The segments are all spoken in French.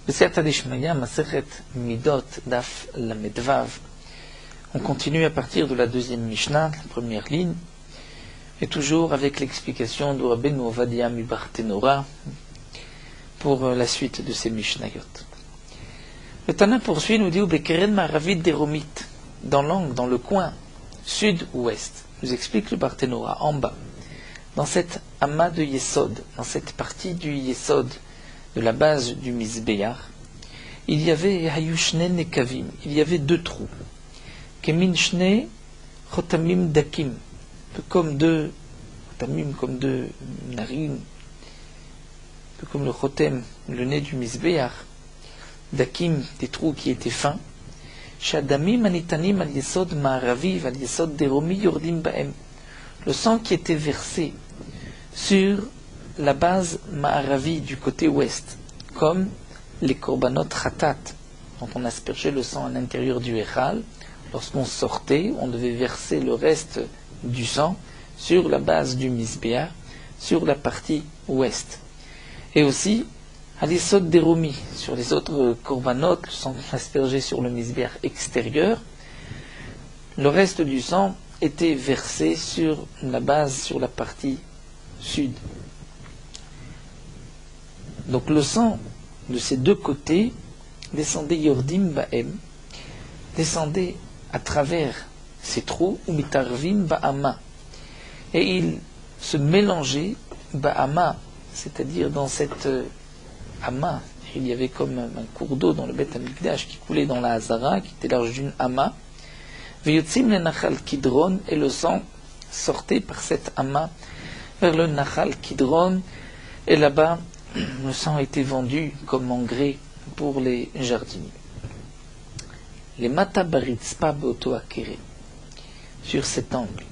B'Siyata Dishmaya, Masechet Midot, Daf Lamedvav. On continue à partir de la deuxième Mishnah, la première ligne, et toujours avec l'explication de Rabbeinu Ovadia Mibartenora pour la suite de ces Mishnayot. Le Tana poursuit, nous dit Bekeren Maravid Deromit, dans l'angle, dans le coin sud-ouest, nous explique le Bartenora, en bas, dans cette amas de Yesod, dans cette partie du Yesod, de la base du Mizbeach, il y avait Hayushne Nekavim, il y avait deux trous. Kemin Shne Chotamim Dakim, comme deux Chotamim, comme deux narines, peu comme le Chotem, le nez du Mizbeach, Dakim, des trous qui étaient fins. Shadamim Anitanim al Yesod Ma'araviv al Yesod Deromi Yordim Baem, le sang qui était versé sur la base Ma'aravi du côté ouest, comme les korbanot khatat, dont on aspergeait le sang à l'intérieur du Echal. Lorsqu'on sortait, on devait verser le reste du sang sur la base du Mizbeach, sur la partie ouest. Et aussi, à l'Yesod Deromi, sur les autres korbanot, le sang aspergé sur le Mizbeach extérieur, le reste du sang était versé sur la base, sur la partie sud. Donc le sang de ces deux côtés descendait Yordim Baem, descendait à travers ces trous, ou Mitarvim Ba'ama, et il se mélangeait Ba'ama, c'est-à-dire dans cette Ama, il y avait comme un cours d'eau dans le Beth Amikdash qui coulait dans la Hazara, qui était large d'une Ama, Veyotzim le Nachal Kidron, et le sang sortait par cette Ama vers le Nachal Kidron, et là-bas, le sang a été vendu comme engrais pour les jardiniers. Les Matabaritspa Beoto Akere, sur cet angle,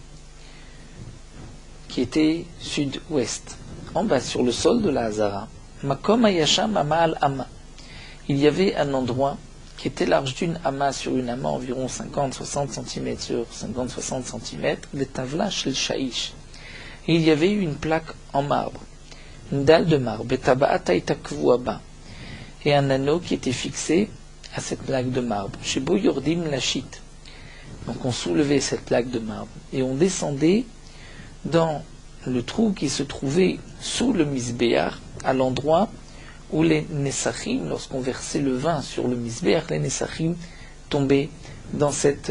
qui était sud-ouest, en bas sur le sol de la Hazara, Makom Ayasham Ama al Ama, il y avait un endroit qui était large d'une Ama sur une Ama, environ 50-60 cm sur 50-60 cm, le Tavla Shel Shaish. Il y avait une plaque en marbre, une dalle de marbre, et un anneau qui était fixé à cette plaque de marbre. Chez Bo Yordim Lachit. Donc on soulevait cette plaque de marbre et on descendait dans le trou qui se trouvait sous le Mizbeach, à l'endroit où les Nesachim, lorsqu'on versait le vin sur le Mizbeach, les Nesachim tombaient dans cet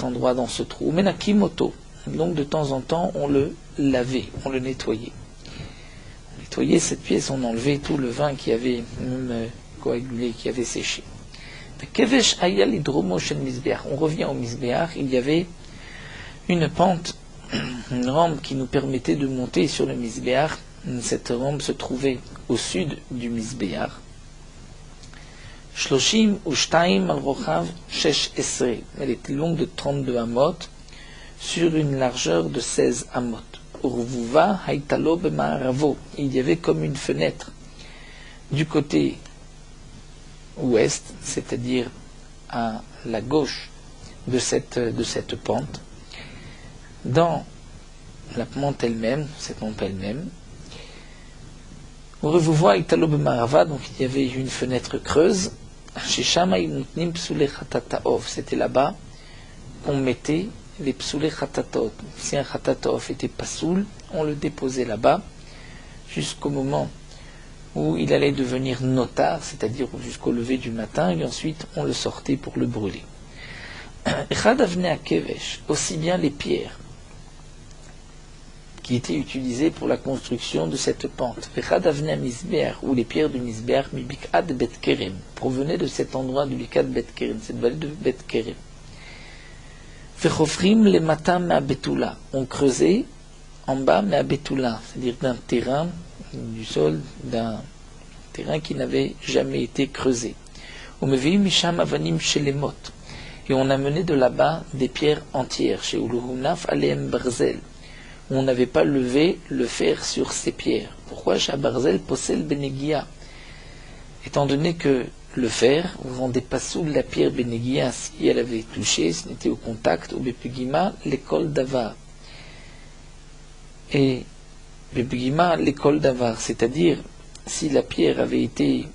endroit, dans ce trou. Menakimoto. Donc de temps en temps, on le lavait, on le nettoyait. On nettoyait cette pièce, on enlevait tout le vin qui avait même coagulé, qui avait séché. On revient au Mizbeach, il y avait une pente, une rampe qui nous permettait de monter sur le Mizbeach. Cette rampe se trouvait au sud du Mizbeach. Shloshim ushtaim al rochav shesh esre. Elle était longue de 32 amot sur une largeur de 16 amot. Urvuva haitalo b'ma'aravo. Il y avait comme une fenêtre du côté ouest, c'est-à-dire à la gauche de cette pente, dans la pente elle-même, cette pente elle-même. Urvuva haitalo b'ma'arava, donc il y avait une fenêtre creuse. Chez Shama imutnim psule chatataov. C'était là-bas qu'on mettait les psoulé khatatot. Si un khatatov était pas soul, on le déposait là-bas jusqu'au moment où il allait devenir notar, c'est-à-dire jusqu'au lever du matin, et ensuite on le sortait pour le brûler. Echad avne akevesh, aussi bien les pierres qui étaient utilisées pour la construction de cette pente. Echad avne misbeach, ou les pierres du misbeach, mi bikad bet kerem, provenaient de cet endroit du bikad bet kerem, cette vallée de bet kerem. Vechofrim le matam me'abetula. On creusait en bas me'abetula, c'est-à-dire d'un terrain, du sol, d'un terrain qui n'avait jamais été creusé. Umeviim misham avanim shelemot. Et on amenait de là-bas des pierres entières, chez Uluhunaf aleem barzel. On n'avait pas levé le fer sur ces pierres. Pourquoi chez barzel posel benegia? Étant donné que le fer, vous ne rendez pas sous la pierre Benegia si elle avait touché, si elle était au contact, ou Bepugima, l'école d'Avar. Et Bepugima, l'école d'Avar, c'est-à-dire si la pierre avait été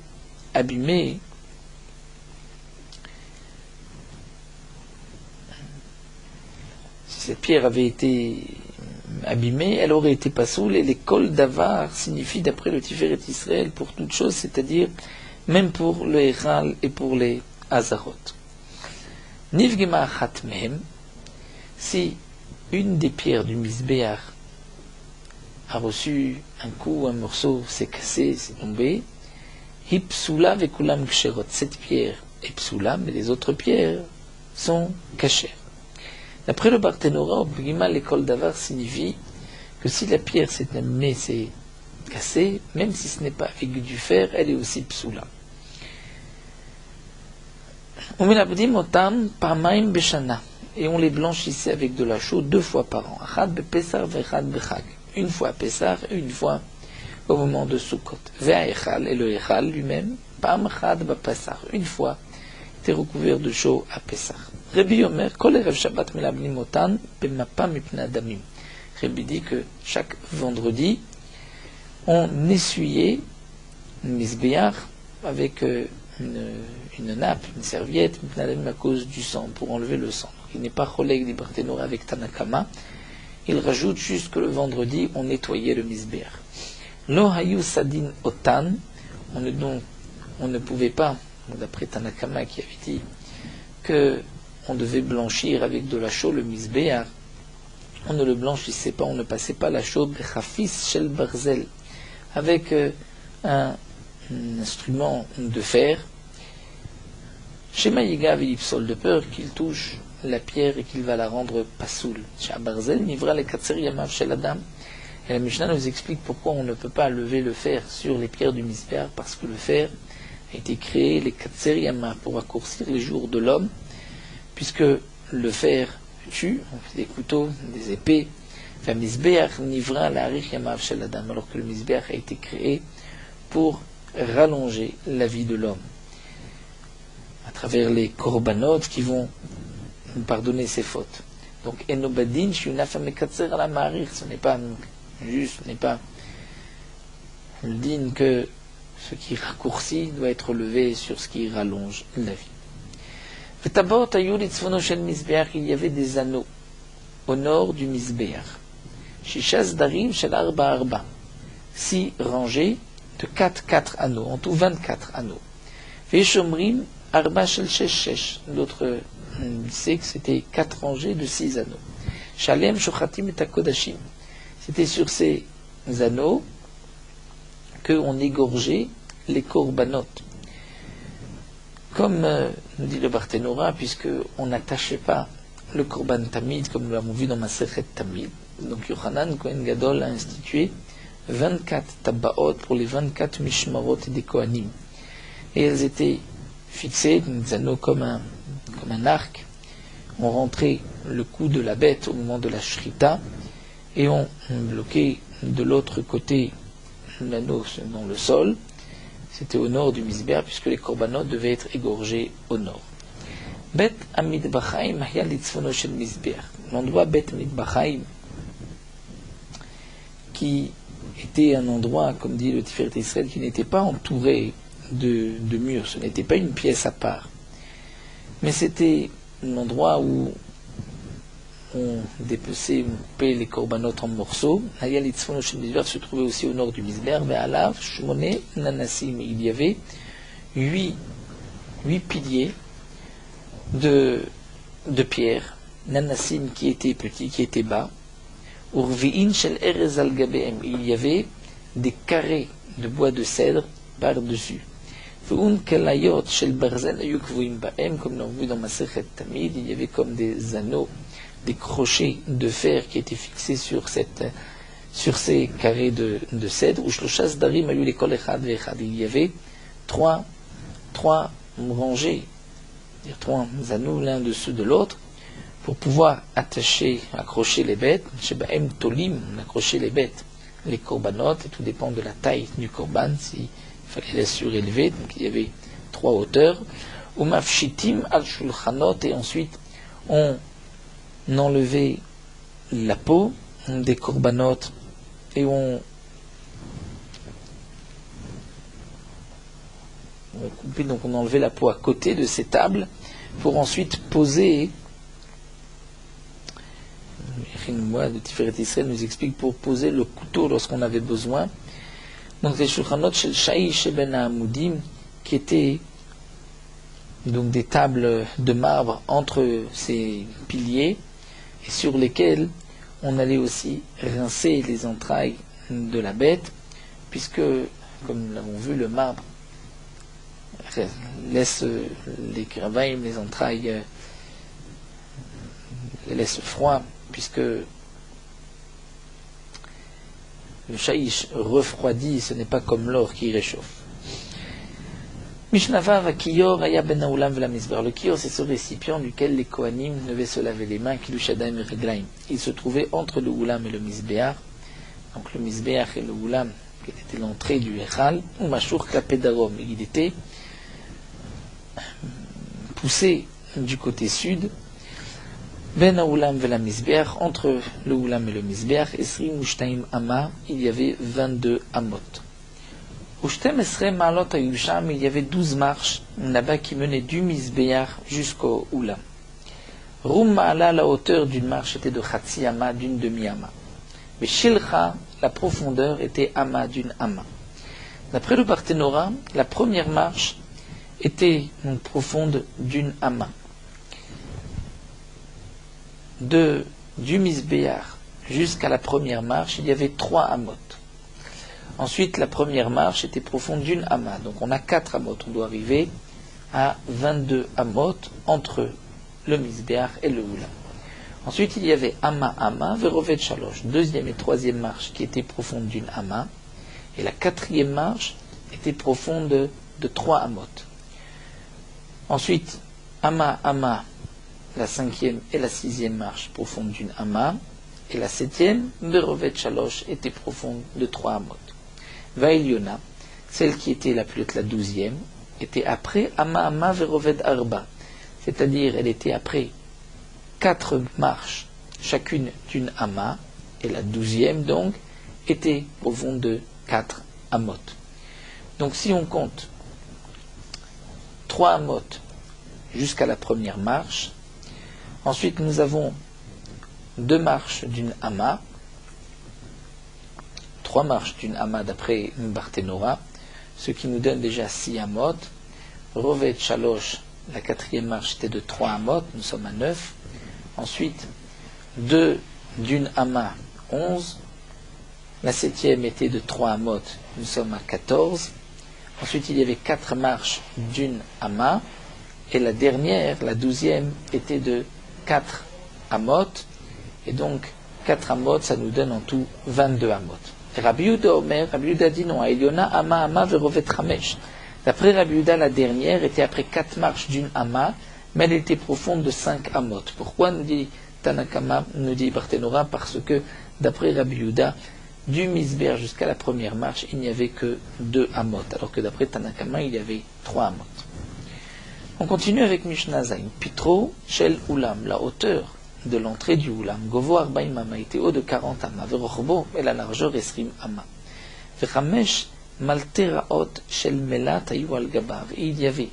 abîmée, si cette pierre avait été abîmée, elle aurait été pasoul, et les kol davar signifie d'après le Tiferet Israël pour toute chose, c'est-à-dire même pour le Echal et pour les Hazarot. Nivgema achat mehem, si une des pierres du Misbéach a reçu un coup, un morceau, s'est cassé, s'est tombé, hipsula vekulam ksherot, cette pierre est psula, mais les autres pierres sont cachées. D'après le Barthénora, l'école d'avar signifie que si la pierre s'est amenée, s'est cassée, même si ce n'est pas avec du fer, elle est aussi psoula. Et on les blanchissait avec de la chaux 2 fois par an. Une fois à Pessah et une fois au moment de Sukkot. Et le Echal lui-même, une fois, était recouvert de chaux à Pessah. Rabbi Omer, Kol Erev Shabbat melabnim otan b'mapa mipnei adamim. Rabbi dit que chaque vendredi, on essuyait une misbéach avec une nappe, une serviette, à cause du sang, pour enlever le sang. Il n'est pas collègue des Barthénora avec Tanakama. Il rajoute juste que le vendredi, on nettoyait le misbéach. Lo hayu sadin otan, on ne pouvait pas, d'après Tanakama qui avait dit que on devait blanchir avec de la chaux le misbéach, on ne le blanchissait pas, on ne passait pas la chaux bechafis shel barzel, avec un instrument de fer, Shema Yigav et Ipsol, de peur qu'il touche la pierre et qu'il va la rendre pasoul. Shea barzel nivra le katser yamav shel adam. Et la Mishnah nous explique pourquoi on ne peut pas lever le fer sur les pierres du misbéach, parce que le fer a été créé, les katser yamav, pour raccourcir les jours de l'homme, puisque le fer tue, on fait des couteaux, des épées. Le misbéach nivra l'arich yamav shel adam, alors que le misbéach a été créé pour rallonger la vie de l'homme, à travers les korbanot qui vont pardonner ses fautes. Donc, enobadin shunaf mekatser ala ma'arich, ce n'est pas juste, ce n'est pas le din que ce qui raccourcit doit être levé sur ce qui rallonge la vie. V'tabot hayu litzvono shel misbeach, il y avait des anneaux au nord du misbeach. Shishas darim shel arba arba, 6 rangées de 4 anneaux, en tout 24 anneaux. Veshomrim arba shel shesh, d'autres disaient que c'était 4 rangées de 6 anneaux. Shalem shochatim et takodashim, c'était sur ces anneaux qu'on égorgeait les korbanot. Comme nous dit le Barthénora, puisqu'on n'attachait pas le korban tamid, comme nous l'avons vu dans Masechet Tamid. Donc Yochanan Kohen Gadol a institué 24 tabaot pour les 24 mishmarot des Kohanim. Et elles étaient fixées, des anneaux comme un arc. On rentrait le cou de la bête au moment de la shrita, et on bloquait de l'autre côté l'anneau dans le sol. C'était au nord du misbéach, puisque les korbanot devaient être égorgés au nord. Bet Amidbachaim Mahya Litzvono Shel Misbéach. L'endroit Bet Amidbachaim, qui était un endroit, comme dit le Tiferet Israël, qui n'était pas entouré de murs, ce n'était pas une pièce à part, mais c'était un endroit où on dépeçait, on coupait les korbanot en morceaux. Mahya Litzvono Shel Misbéach se trouvait aussi au nord du misbéach. Ve'alav Shmone Nanassim, il y avait 8 piliers de pierre, Nanassim qui était petit, qui était bas. Urvi'in shel erez al gabehem, il y avait des carrés de bois de cèdre par-dessus. Ve'un kelayot shel barzel ayu kvuim ba'em, comme l'on vu dans Masechet Tamid, il y avait comme des anneaux, des crochets de fer qui étaient fixés sur ces carrés de cèdre. Ushloshas darim ayu lekol echad ve'echad, il y avait trois rangées, c'est-à-dire 3 anneaux l'un dessus de l'autre, pour pouvoir accrocher les bêtes. Chez Bahem Tolim, on accrochait les bêtes, les korbanot, et tout dépend de la taille du korban, s'il fallait les surélever, donc il y avait 3 hauteurs. Umafshitim al shulchanot, et ensuite on enlevait la peau des korbanot, et on On coupait, donc on enlevait la peau à côté de ces tables pour ensuite poser. Moi, de Tiferet Israël nous explique pour poser le couteau lorsqu'on avait besoin. Donc les shulchanot shel Shaish ben Ha'amudim, qui étaient donc des tables de marbre entre ces piliers et sur lesquels on allait aussi rincer les entrailles de la bête, puisque, comme nous l'avons vu, le marbre laisse les cravailles, les entrailles, les laisse froid, puisque le shaïch refroidit, ce n'est pas comme l'or qui réchauffe. Mishnavav Kiyor Aya Ben Haoulam Vela Misber. Le Kiyor, c'est ce récipient duquel les Kohanim devaient se laver les mains, Kilushadaim et Reglaim. Il se trouvait entre le Oulam et le Misbeach. Donc le Misbeach et le Oulam, qui était l'entrée du Echal, ou Mashur Klapedarom. Il était poussé du côté sud. Ben Haoulam Vela Misbeach, entre le Oulam et le Misbeach, Esri Mushtaim Ama, il y avait 22 amot. Il y avait 12 marches là-bas qui menaient du Misbeach jusqu'au Oulam. Ma'ala, la hauteur d'une marche était de Chatsi Ama, d'une demi-ama. Mais Shilcha, la profondeur était Ama, d'une ama. D'après le Barthénora, la première marche était donc profonde d'une ama. Du Misbeach jusqu'à la première marche, il y avait 3 amot. Ensuite, la première marche était profonde d'une ama. Donc on a 4 amot. On doit arriver à 22 amot entre le Misbeach et le Oulam. Ensuite, il y avait ama, verovet shalosh. Deuxième et troisième marche qui étaient profondes d'une ama. Et la quatrième marche était profonde de 3 amot. Ensuite, ama, la cinquième et la sixième marche profonde d'une ama. Et la septième, verovet shalosh, était profonde de 3 amot. Vaïliona, celle qui était la plus haute, la 12e, était après Ama Veroved Arba, c'est-à-dire elle était après 4 marches, chacune d'une Ama, et la 12e donc était profonde de 4 amot. Donc si on compte 3 amot jusqu'à la première marche, ensuite nous avons 2 marches d'une Ama, 3 marches d'une ama d'après Barthénora, ce qui nous donne déjà 6 amot. Rovet Shalosh, la quatrième marche était de 3 amot, nous sommes à 9. Ensuite, 2 d'une ama, 11. La septième était de 3 amot, nous sommes à 14. Ensuite, il y avait 4 marches d'une ama. Et la dernière, la 12e, était de 4 amot. Et donc, 4 amot, ça nous donne en tout 22 amot. Rabbi Yehuda dit non, Eliona ama verovet chamesh. D'après Rabbi Yehuda, la dernière était après 4 marches d'une ama, mais elle était profonde de 5 amot. Pourquoi nous dit Tanakama, nous dit Barthénora? Parce que d'après Rabbi Yehuda, du Misbeach jusqu'à la première marche, il n'y avait que 2 amot, alors que d'après Tanakama, il y avait 3 amot. On continue avec Mishnah Zayin. Pitro shel Ulam, la hauteur de l'entrée du Oulam. Govo Arbaim Ama était haut de 40 Ama. Verochbo, et la largeur Esrim Ama. Vechamesh Malteraot Shel Melat Ayu al Gabav. Et il y avait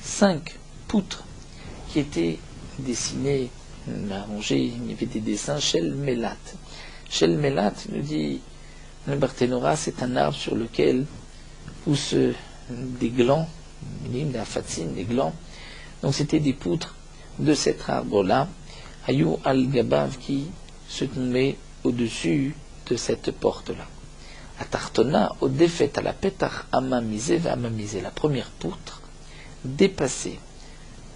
5 poutres qui étaient dessinées, arrangées, il y avait des dessins Shel Melat. Shel Melat, nous dit le Barthénora, c'est un arbre sur lequel poussent des glands, des afatzines, des glands. Donc c'était des poutres de cet arbre-là. Ayu al-Gabav qui se met au-dessus de cette porte-là. À Tartona, au défait à la pétach amamisé va amamisé. La première poutre dépassée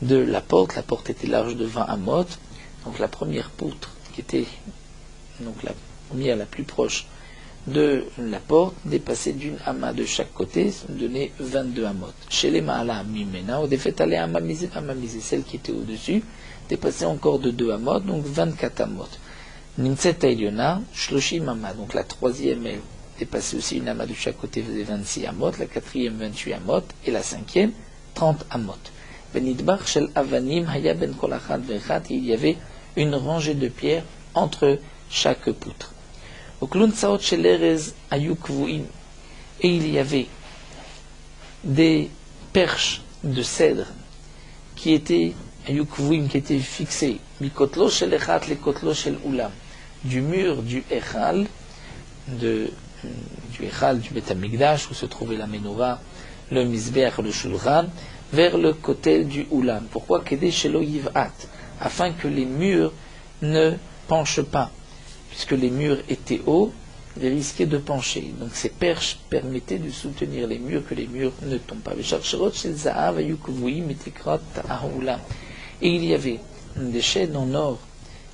de la porte était large de 20 amot. Donc la première poutre qui était donc la première la plus proche de la porte dépassait d'une ama de chaque côté, donnait 22 amot. Chez les ma'ala mimena, au défait à amamisé, celle qui était au-dessus, dépassait encore de 2 amot, donc 24 amot. Nimtset Eliona, Shloshim ama, donc la troisième, elle dépassait aussi une ama de chaque côté, faisait 26 amot, la quatrième 28 amot, et la cinquième 30 amot. Benidbar shel avanim haya ben kolachat vechat, il y avait une rangée de pierres entre chaque poutre. Oklun tsaot shel erez ayu kvuim, et il y avait des perches de cèdre qui étaient fixées, mikotlo shel echat le kotlo shel ulam, du mur du Echal, du Beth Amikdash, où se trouvait la menorah, le Mizbeach, le Shulchan, vers le côté du Ulam. Pourquoi? Kedei shelo yiv'at, afin que les murs ne penchent pas, puisque les murs étaient hauts, ils risquaient de pencher. Donc ces perches permettaient de soutenir les murs, que les murs ne tombent pas. Et il y avait des chaînes en or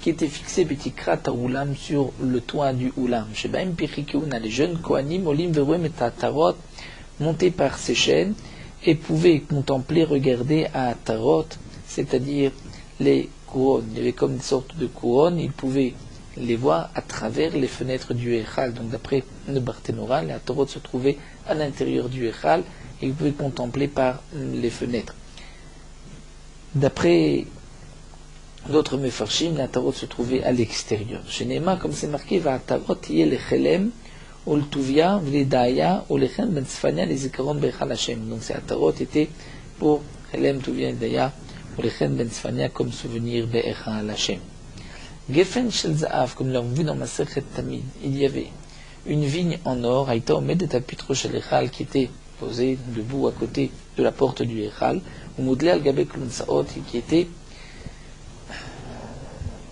qui étaient fixées Betikrat Ulam sur le toit du Ulam. Shebaim Pirikeuna, les jeunes Kohanim, Olim Veruem et Atarot, montés par ces chaînes, et pouvaient contempler, regarder à Atarot, c'est-à-dire les couronnes. Il y avait comme une sorte de couronne, ils pouvaient les voir à travers les fenêtres du Echal. Donc d'après le Barthénora, les Atarot se trouvaient à l'intérieur du Echal, et ils pouvaient contempler par les fenêtres. D'après d'autres mefarshim, la tarot se trouvait à l'extérieur. Chez Néma, comme c'est marqué, va tarot yé le chelem, ou le tuvia, le daya, ou le chen ben tzfania, les zikaron bechal Hashem. Donc ces tarot étaient pour chelem, tuvia, daya, ou le chen ben tzfania comme souvenir bechal Hashem. Gefen shel zaav, comme nous l'avons vu dans Masechet Tamid, il y avait une vigne en or, aïta omedet apitro shel echal, qui était posée debout à côté de la porte du echal, ou moudlé al gabe klunsaot, qui était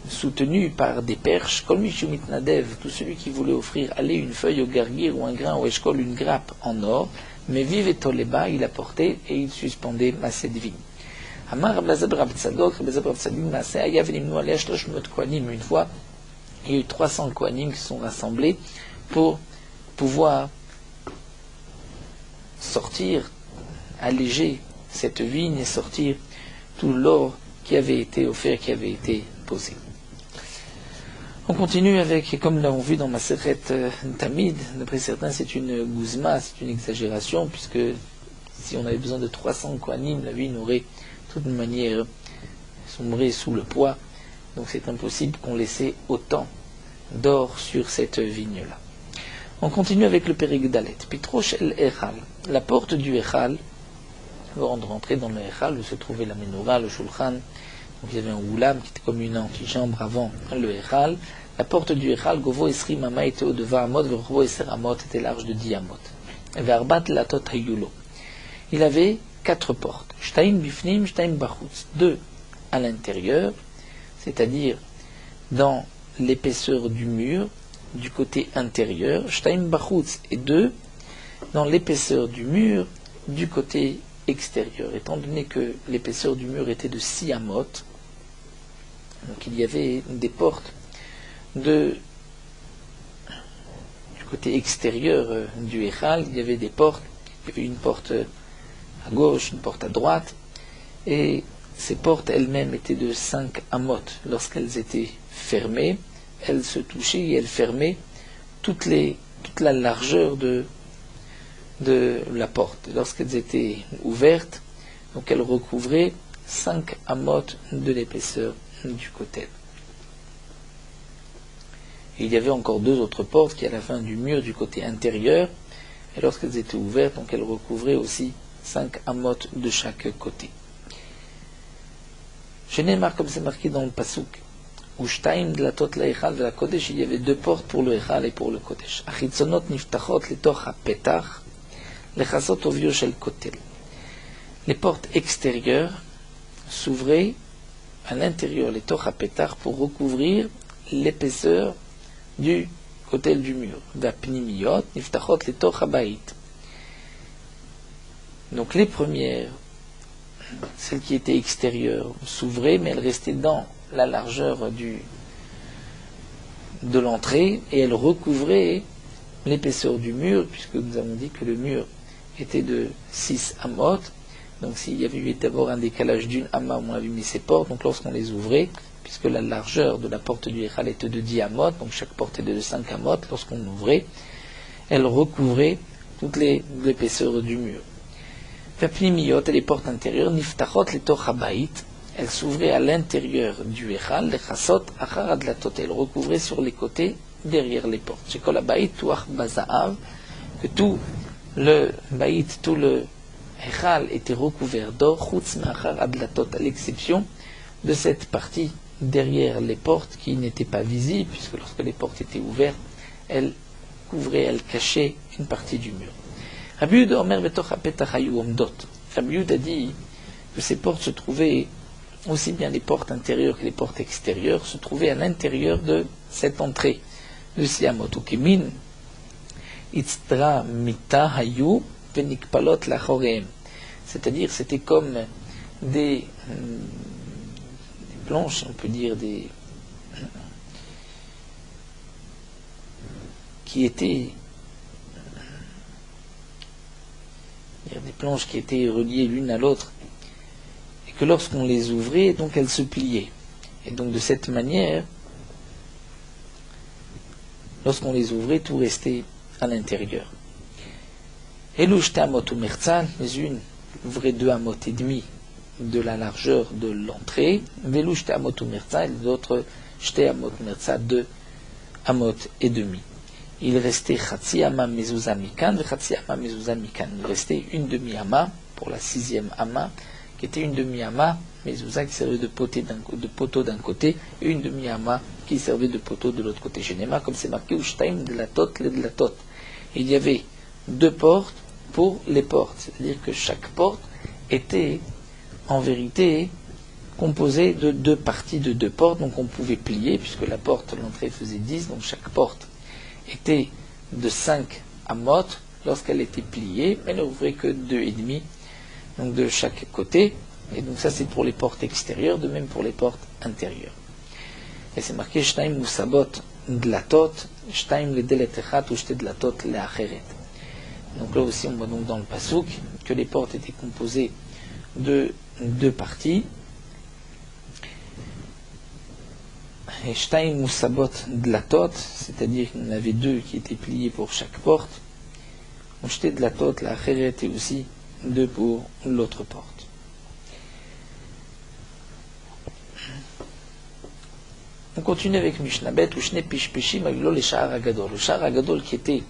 soutenu par des perches, comme Mishumit Nadev, tout celui qui voulait offrir aller une feuille au gargir ou un grain au eshkol, une grappe en or, mais vive et toleba, il apportait et il suspendait à cette vigne. Amar Rablazab Rab Tzadok, Rablazab Rab Tzadik, Maaseh Ayav Nimnu Aleh Shloshmot Kohanim. Une fois, il y a eu 300 Kohanim qui sont rassemblés pour pouvoir sortir, alléger cette vigne et sortir tout l'or qui avait été offert, qui avait été posé. On continue avec, et comme nous l'avons vu dans Masechet Tamid, d'après certains c'est une gouzma, c'est une exagération, puisque si on avait besoin de 300 Kohanim, la vigne aurait de toute manière sombré sous le poids, donc c'est impossible qu'on laissait autant d'or sur cette vigne-là. On continue avec le Perek Dalet. Pitrosh el Echal, la porte du Echal, avant de rentrer dans le Echal où se trouvait la menorah, le Shulchan. Donc il y avait un Ulam qui était comme une antichambre avant le Echal. La porte du Echal, Govo Esri Mama était au devant Amot, Govo Eser Amot était large de 10 Amot. Verbat Latot Hayulo. Il avait 4 portes. Shtaim Bifnim, Shtaim Bachutz. 2 à l'intérieur, c'est-à-dire dans l'épaisseur du mur, du côté intérieur. Shtaim Bachutz et 2 dans l'épaisseur du mur, du côté extérieur. Étant donné que l'épaisseur du mur était de 6 Amot, donc il y avait des portes du côté extérieur du Echal, il y avait des portes, il y avait une porte à gauche, une porte à droite, et ces portes elles-mêmes étaient de 5 Amot. Lorsqu'elles étaient fermées, elles se touchaient et elles fermaient toute la largeur de la porte. Lorsqu'elles étaient ouvertes, donc elles recouvraient 5 Amot de l'épaisseur du côté. Et il y avait encore 2 autres portes qui à la fin du mur du côté intérieur, et lorsqu'elles étaient ouvertes, donc elles recouvraient aussi 5 Amot de chaque côté. Chez Neymar, comme c'est marqué dans le Pasuk, Ushtaim de la tot la Echal de la Kodesh, il y avait 2 portes pour le Echal et pour le Kodesh. Achitzonot niftachot letoch ha-petach, lechasot ovio shel kotel. Les portes extérieures s'ouvraient à l'intérieur, les toch ha-petach, pour recouvrir l'épaisseur du kotel du mur. Vapnimiyot niftachot letoch ha-bait. Donc les premières, celles qui étaient extérieures, s'ouvraient, mais elles restaient dans la largeur de l'entrée, et elles recouvraient l'épaisseur du mur, puisque nous avons dit que le mur était de 6 Amot. Donc s'il y avait eu d'abord un décalage d'une Amma, on avait mis ces portes, donc lorsqu'on les ouvrait, puisque la largeur de la porte du Echal était de 10 Amot, donc chaque porte était de 5 Amot, lorsqu'on ouvrait, elle recouvrait toute l'épaisseur du mur. Vapnimiyot, et les portes intérieures, niftachot letoch ha-bait, elles s'ouvraient à l'intérieur du Echal, les chassot achar adlatot, elles recouvraient sur les côtés, derrière les portes. Shekol ha-bait tuach bazaav, que tout le baït, tout le Echal était recouvert d'or, chutz machar adlatot, à l'exception de cette partie derrière les portes qui n'était pas visible, puisque lorsque les portes étaient ouvertes, elles couvraient, elles cachaient une partie du mur. Rabbi Yehuda Omer betoch hapetach hayu omdot. Rabbi Yehuda dit que ces portes se trouvaient, aussi bien les portes intérieures que les portes extérieures, se trouvaient à l'intérieur de cette entrée de Siamot. Ukimin itztra mita hayu venikpalot lachoreem. C'est-à-dire, c'était comme des planches, on peut dire, qui étaient des planches qui étaient reliées l'une à l'autre, et que lorsqu'on les ouvrait, donc elles se pliaient. Et donc de cette manière, lorsqu'on les ouvrait, tout restait à l'intérieur. Elouchta amot ou merzal, les unes ouvraient 2 amot et demi de la largeur de l'entrée, velouchta amot ou merzal, et d'autres shte amot merzal, 2 amot et demi. Il restait Chatsi Ama Mezouza Mikan, Chatsi Ama Mezouza Mikan. Il restait une demi-ama pour la 6e ama, qui était une demi-ama Mezouza qui servait de poteau d'un côté, et une demi-ama qui servait de poteau de l'autre côté. Genema, comme c'est marqué, Ushtaim de la tot, le de la tot. Il y avait 2 portes pour les portes, c'est-à-dire que chaque porte était en vérité composée de 2 parties de 2 portes, donc on pouvait plier, puisque la porte, l'entrée faisait 10, donc chaque porte était de 5 amot lorsqu'elle était pliée, mais elle n'ouvrait que 2,5, donc de chaque côté, et donc ça c'est pour les portes extérieures, de même pour les portes intérieures. Et c'est marqué Shtaim Musabot Dlatot, Shtaim le Deletechat ou Shte Dlatot le Acheret. Donc là aussi on voit donc dans le Pasuk que les portes étaient composées de 2 parties. Et Shtaim Musabot Dlatot, c'est-à-dire qu'il y en avait 2 qui étaient pliés pour chaque porte. Shte Dlatot la Acheret et aussi 2 pour l'autre porte. On continue avec Mishnah Bet, ou Shne Pishpishim Avilo le Sha'ar Agadol. Le Sha'ar Agadol qui était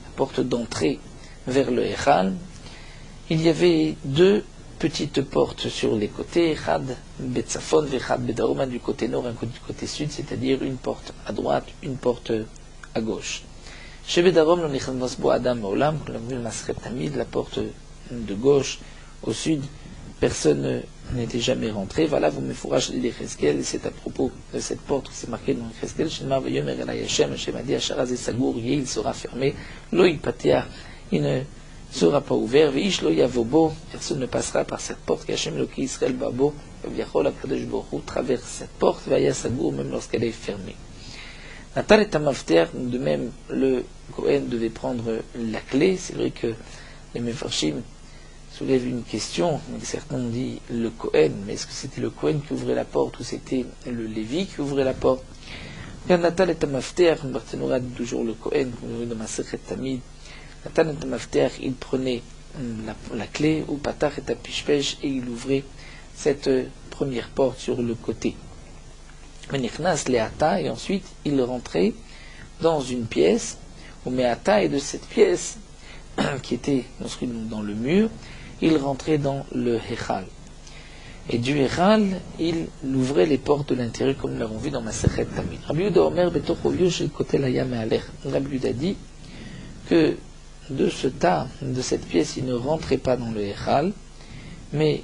la porte d'entrée vers le Echal, il y avait 2 petites portes sur les côtés, Echad Betzafon vechad Bedarom, du côté nord et du côté sud, c'est-à-dire une porte à droite, une porte à gauche. Chez Bedarom, le Nechnas Bo Adam Olam, on l'a vu le Masret Tamid, la porte de gauche au sud, personne n'était jamais rentré. Voilà, vous me fourrachez les Cheskel, et c'est à propos de cette porte que c'est marqué dans le Cheskel, Shema Vayomer El Hayashem, Hashem a dit, Asharaz et Sagour, il sera fermé, Lo Ipatea, il ne sera pas ouvert, Veish Lo Yavobo, personne ne passera par cette porte, qu'Hashem Loki Israël Babo, Viachol Akadosh Baruch traverse cette porte, Vaya Sagour, même lorsqu'elle est fermée. Natal est un mafter, de même le Kohen devait prendre la clé. C'est vrai que les Mefarshim soulèvent une question, certains ont dit le Kohen, mais est-ce que c'était le Kohen qui ouvrait la porte ou c'était le Lévi qui ouvrait la porte? Natal est un mafter, Barthénoura dit toujours le Kohen, comme dans ma secret Tamid. Natal est un mafter, il prenait la clé, ou Patach est un pishpesh, et il ouvrait cette première porte sur le côté. Menichnas leata, et ensuite il rentrait dans une pièce, au meata, et de cette pièce qui était construite dans le mur, il rentrait dans le Hechal. Et du Hechal, il ouvrait les portes de l'intérieur, comme nous l'avons vu dans ma Masechet Tamid. Rabbi Yehuda Omer betoch Oviush el Kotel Hayam Me'alech. Rabbi Yehuda dit que de ce tas, de cette pièce, il ne rentrait pas dans le Hechal, mais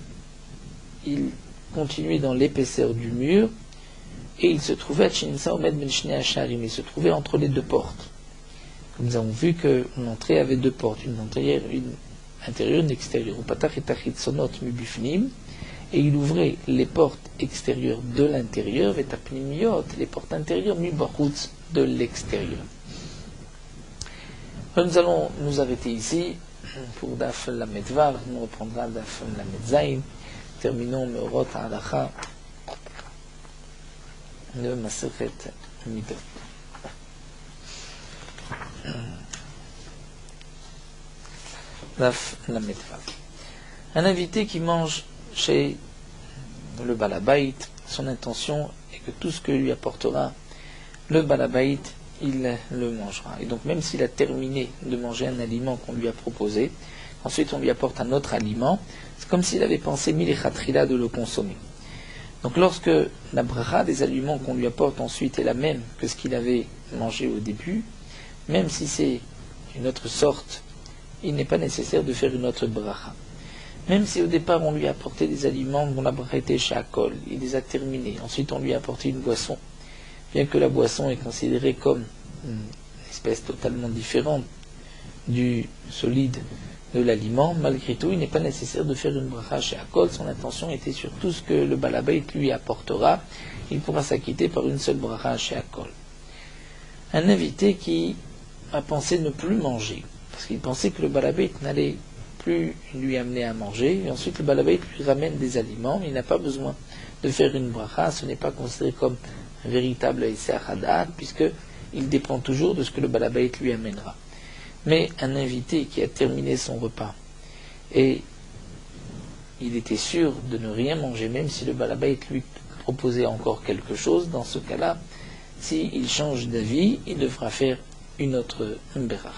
il continuait dans l'épaisseur du mur, et il se trouvait à Chinsa Omed Ben Shnei Hasharim, il se trouvait entre les 2 portes. Comme nous avons vu que l'entrée avait 2 portes, une intérieure, une extérieure. Upatach et Tachitzonot Mubifnim, et il ouvrait les portes extérieures de l'intérieur, et Tapnimiot, les portes intérieures Mubachutz, de l'extérieur. Nous allons nous arrêter ici pour Daf Lamed Vav, on reprendra Daf Lamed Zayin. Terminons Meorot Halacha de Masechet Midot. Daf Lamed Vav. Un invité qui mange chez le Balabait, son intention est que tout ce que lui apportera le Balabait, il le mangera. Et donc même s'il a terminé de manger un aliment qu'on lui a proposé, ensuite on lui apporte un autre aliment, c'est comme s'il avait pensé milechatrila de le consommer. Donc lorsque la bracha des aliments qu'on lui apporte ensuite est la même que ce qu'il avait mangé au début, même si c'est une autre sorte, il n'est pas nécessaire de faire une autre bracha. Même si au départ on lui a apporté des aliments dont la bracha était shakol, il les a terminés, ensuite on lui a apporté une boisson, bien que la boisson est considérée comme une espèce totalement différente du solide de l'aliment, malgré tout, il n'est pas nécessaire de faire une bracha chez Akol. Son intention était sur tout ce que le balabait lui apportera. Il pourra s'acquitter par une seule bracha chez Akol. Un invité qui a pensé ne plus manger, parce qu'il pensait que le balabait n'allait plus lui amener à manger, et ensuite le balabait lui ramène des aliments, mais il n'a pas besoin de faire une bracha, ce n'est pas considéré comme un véritable Isser Hadat, puisqu'il dépend toujours de ce que le balabait lui amènera. Mais un invité qui a terminé son repas et il était sûr de ne rien manger, même si le balabait lui proposait encore quelque chose, dans ce cas-là, s'il change d'avis, il devra faire une autre bracha.